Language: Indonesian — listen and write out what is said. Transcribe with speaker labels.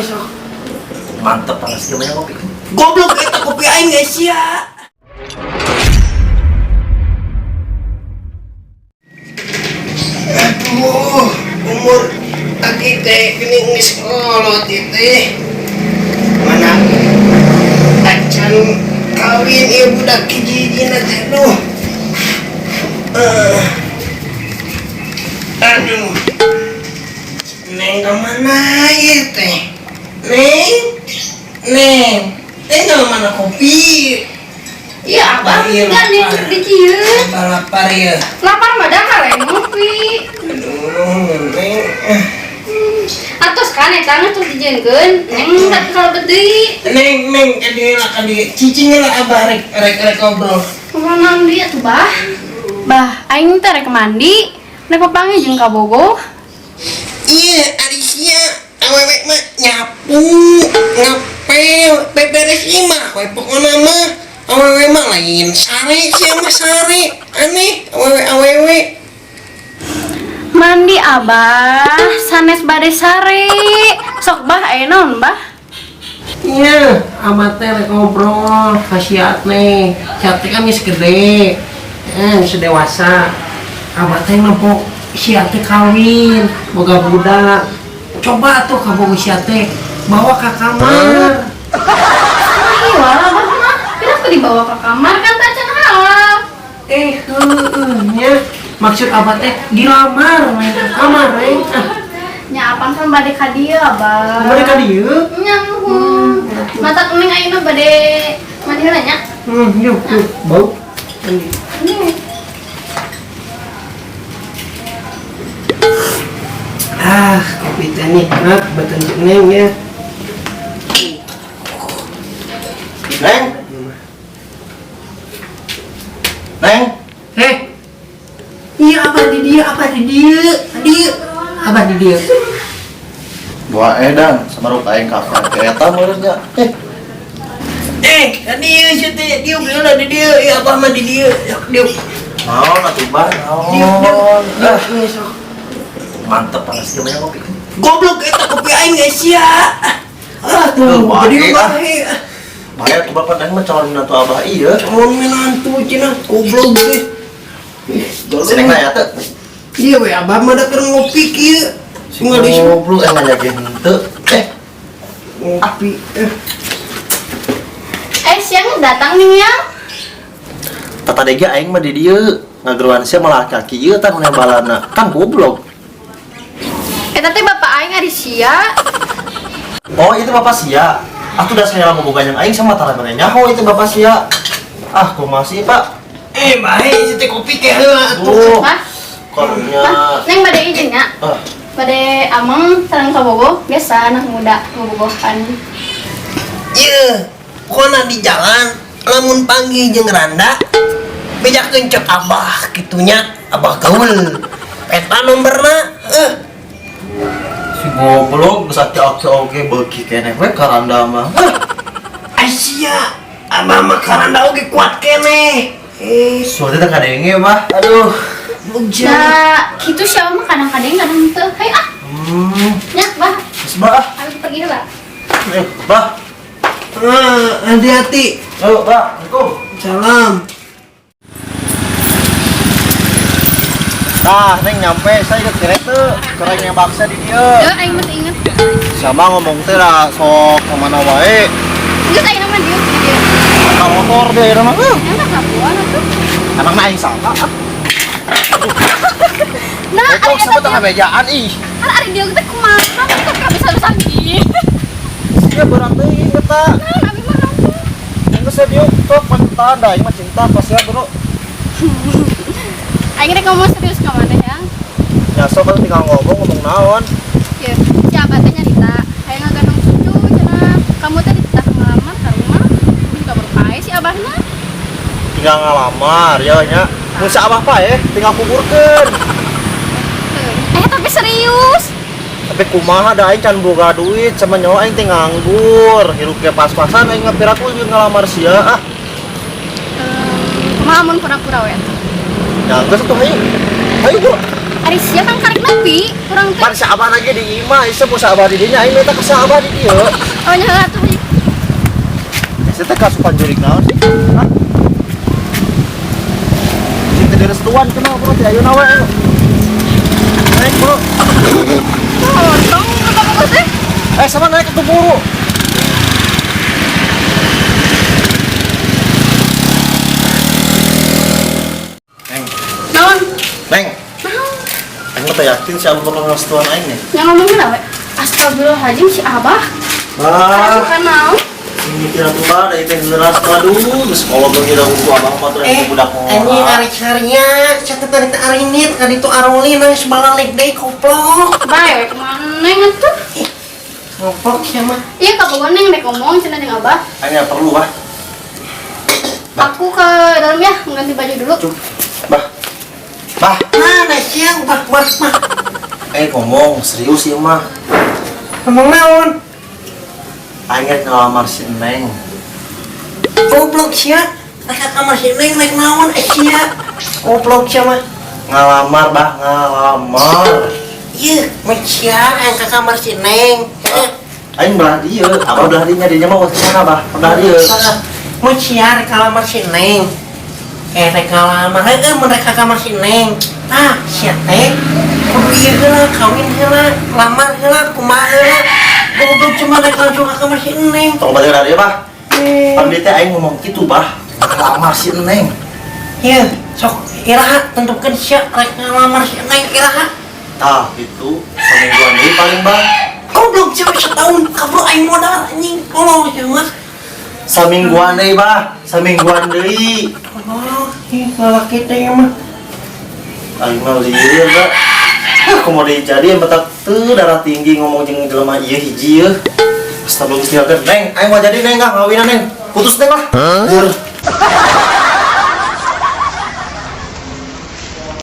Speaker 1: sok.
Speaker 2: Mantep panas gimana kopi?
Speaker 1: Goblok eta kopi aing geus sia. Aduh, umur aki teh geuning geus kolot teh. Mana acan kawin ieu budak kijijina teh duh. Aduh. Neng kemana ya teh? Neng mana kopi?
Speaker 3: Iya, abang kan yang di cieu.
Speaker 1: Lapar ya.
Speaker 3: Lapar mah dah kaleng ngopi.
Speaker 1: Aduh, Neng.
Speaker 3: Atos kan eta geus terus dijieunkeun, neng tak kalau gede.
Speaker 1: Neng, kadi cicing lah abah rek ngobrol.
Speaker 3: Kumaha dia tuh, Bah? Bah, aing teh rek mandi, rek papanggih jeung ka Bogo.
Speaker 1: Iya, Alicia, awewe mah nyapu, ngapel, beberes imah, we pokona mah awewe mah lain sare sia mah sare, aneh awewe.
Speaker 3: Mandi Abah, sanes bade sare. Sok Bah, aya naon, Bah?
Speaker 1: Iya, amat teh rek ngobrol, khasiat nih, cantik kan geus gede, geus dewasa. Abah teh nempok siat teh kawin, boga budak. Coba tuh kamu siat teh bawa ke kamar.
Speaker 3: Ih, walah Bah mah. Kenapa dibawa ke kamar kan tak can halal.
Speaker 1: Nya maksud abah teh dilamar main ke kamar,
Speaker 3: Nya apaan kan bade ka dieu, Abah.
Speaker 1: Bade ka dieu?
Speaker 3: Nya nuhun. Mata kuning ayeuna bade mandi heula nya.
Speaker 1: Yuk, bau. Kopi teh nikmat buatan Neng ya.
Speaker 2: Neng? Neng?
Speaker 1: Iya abah di dia. Abah di dia.
Speaker 2: Buah edan, sama ruka yang kafe eta mulutnya.
Speaker 1: Tadi sih teh dia bilang di dia, iya abah mah di dia. Dia.
Speaker 2: Naon atuh Bang? Naon?
Speaker 1: Sok.
Speaker 2: Mantep panas gimana kopi?
Speaker 1: Goblok eta kopi aing geus sia. Aduh, jadi bae.
Speaker 2: Bahaya tuh bapak neng mah calon menantu abah iya.
Speaker 1: Calon menantu cenah goblok ge.
Speaker 2: Seneng naya teh.
Speaker 1: Iya we abah mah da keur ngopi kieu. Singal di
Speaker 2: Goblok emang nyageun henteu.
Speaker 1: ngopi.
Speaker 3: Siang datang nih ya.
Speaker 2: Tata dege aing mah di dieu ngageruan sia malah kaki ieu tah nu balana. Kan goblok.
Speaker 3: Eta teh bapak aing ari sia.
Speaker 2: Oh, itu bapak sia. Atuh da saya lama boga jeung aing sama tara mere nyaho itu bapak sia. Ah, kumaha sih, Pak?
Speaker 1: Bae si teh kopi teh heula atuh.
Speaker 3: Hah?
Speaker 2: Korunya.
Speaker 3: Neng bade izin nya. Bade ameng sareng ka Bogo, biasa anak muda bobogohan.
Speaker 1: Ieu, kona di jalan lamun panggih jeung randa bejakeun cek abah kitunya, abah gaul. Eta nomorna.
Speaker 2: Si goblok bisa oke beuki keneh we karanda mah.
Speaker 1: Asia, abah mah karanda oge kuat keneh.
Speaker 2: Suatu teh kadenge mah. Aduh.
Speaker 1: Bujang.
Speaker 3: Nah, kitu sia mah kadang-kadang teu. Hai Nya, Bah.
Speaker 2: Geus bah.
Speaker 3: Harus pergi heula.
Speaker 2: Bah.
Speaker 1: Hati-hati.
Speaker 2: Ayo, Bah. Assalamualaikum.
Speaker 1: Salam.
Speaker 2: Nah, neng nyampe saya ikut direct tuh. Kurang yang baksa di dia.
Speaker 3: Aing mah inget.
Speaker 2: Sama ngomong teh lah sok kemana wae.
Speaker 3: Geus aing mah dieu dia.
Speaker 2: Ka motor deh mah.
Speaker 3: Enak kapuan atuh.
Speaker 2: Emang mah aing salah.
Speaker 3: Nah,
Speaker 2: Kok sama tengah mejaan ih.
Speaker 3: Ari dia teh kumaha? Kok bisa-bisa gini.
Speaker 2: Ya berat teuing eta.
Speaker 3: Nah, abi mah rampung.
Speaker 2: Geus dia tok pantan da aing mah cinta pas ya, Bro.
Speaker 3: Aing rek ngomong serius ka mana ya?
Speaker 2: Ya sok tinggal ngomong naon.
Speaker 3: Ya, si abah teh nyarita, hayang ngagandong cucu cenah. Kamu teh dititah ngelamar ka rumah. Juga berpae si abahna.
Speaker 2: Tinggal ngalamar ya nya. Mun abah pae tinggal kuburkeun.
Speaker 3: Tapi serius.
Speaker 2: Tapi kumaha da aing can boga duit sama nyawa aing teh nganggur. Hirup ge pas-pasan aing ngapirak ku ngalamar sia.
Speaker 3: Kumaha mun pura-pura we?
Speaker 2: Ya geus atuh hayu. Hayu, Bro.
Speaker 3: Ari sia kan karek nepi, kurang teh.
Speaker 2: Pan saabah lagi di imah, isa po saabah di dinya, aing minta ke saabah di dieu.
Speaker 3: Oh nya atuh.
Speaker 2: Saya teh kasupan jurig naon sih? Hah? Kita di restuan kenal bro, ti ayeuna we. Naik bro.
Speaker 3: Oh, tong apa teh?
Speaker 2: Sama naik ke buru. Neng,
Speaker 3: Naon?
Speaker 2: Neng. Aing mah teh yakin si Abah bakal ngerestuan aing nih.
Speaker 3: Yang ngomongin apa? Astagfirullahaladzim si Abah.
Speaker 2: Ah,
Speaker 3: Kan naon?
Speaker 2: mikir aku mah dari teh geus aduh, geus kalau beungira ku Abang mah tuh budak
Speaker 1: Ini
Speaker 2: moal.
Speaker 1: ari-arinya, catat dari arinit, kali itu aroli nang sebalalik deh koplok.
Speaker 3: Bae, kemana atuh?
Speaker 1: Koplok siapa?
Speaker 3: Iya kabogoh neng dek ngomong cenah jeung Abah.
Speaker 2: Aing perlu bah.
Speaker 3: Aku ke dalam ya, mengganti baju dulu.
Speaker 2: Cuk. Bah. Bah,
Speaker 1: Mana siang bak-bak mah?
Speaker 2: ngomong serius ieu mah.
Speaker 1: Ngomong naon?
Speaker 2: Aing ngelamar si Neng.
Speaker 1: Koplok sia. Reka kamar si Neng naik naon sia. Koplok sia mah.
Speaker 2: Ngalamar bah, ngalamar.
Speaker 1: Iya, mah sia yang ke kamar si Neng.
Speaker 2: Aing belah dieu, Abah udah dinya dinya mah waktu mana bah? Udah dieu.
Speaker 1: Mah sia reka lamar si Neng. Reka lamar, mereka kamar si Neng. Ah, sia teh. Kudu ieu heula, kawin heula, lamar heula, kumaha heula. Goblok cuma reka langsung ke kamar si Neng.
Speaker 2: Tong balik dari bah. Pamit teh aing ngomong kitu bah. Ngalamar si Neng.
Speaker 1: Iya, sok iraha tentukeun sia reka lamar si Neng iraha.
Speaker 2: Tah, itu semingguan deui paling bah.
Speaker 1: Goblok cewek setahun kabur aing modal anjing. Oh, ya mah.
Speaker 2: Samingguan deui bah, samingguan deui.
Speaker 1: Oh, ih lalaki teh mah.
Speaker 2: Aing mah lieur bah. Aku mau jadi yang betak tuh darah tinggi ngomong jeung jelema ieu hiji yeuh. Astagfirullah, Neng, aing mau jadi Neng, ngawinan Neng. Putus Neng lah.